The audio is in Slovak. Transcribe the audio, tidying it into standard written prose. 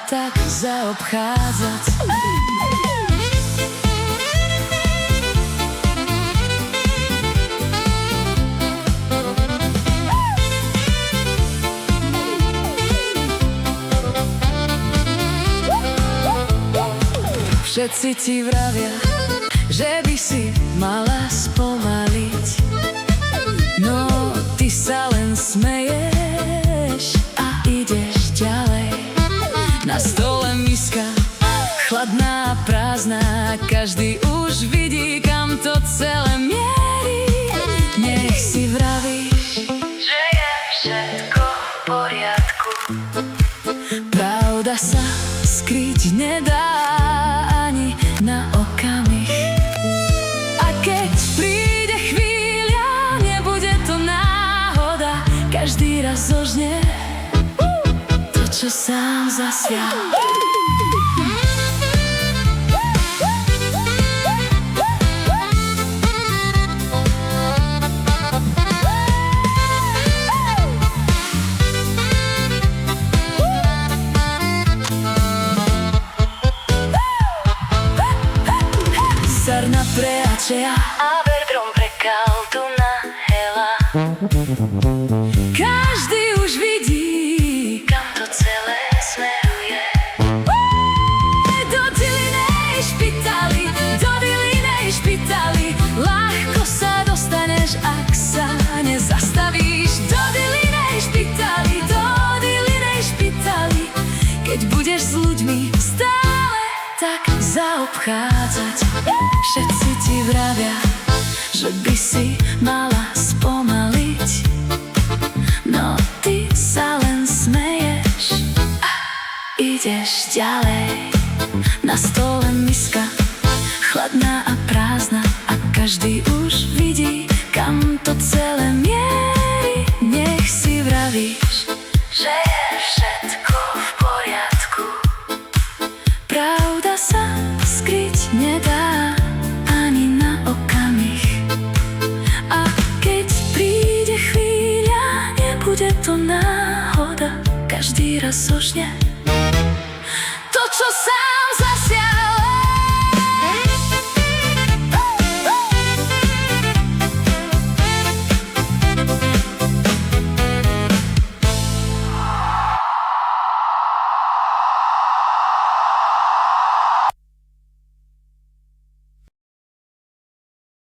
tak zaobchádzať. Všetci ti vravia, že by si mala spomaliť, no ty sa len smeješ a ideš ďalej. Na stole miska, chladná a prázdna, každý už vidí, kam to celé mierí. Nech si vravíš, že je všetko v poriadku. Pravda sa skryť nedá ani na okamih. A keď príde chvíľa, nebude to náhoda, každý raz zožne to, čo sám zasial. Sarna preačeja a vedrom prekal tu na hela. Každý už vidí, kam to celé smeruje. Do Dilinej špitali, do Dilinej špitali, ľahko sa dostaneš, ak sa nezastavíš. Do Dilinej špitali, do Dilinej špitali, keď budeš s ľuďmi stále tak zaobchádzať. Všetci ti vravia, že by si mala spomaliť, no ty sa len smeješ a ideš ďalej. Na stole miska, chladná a prázdna, a každý už vidí, kam to celé mierí. Nech si vravíš, že je všetko v poriadku. Pravda sa skryť nedá ani na okamih. A keď príde chvíľa, nebude to náhoda, každý raz zožne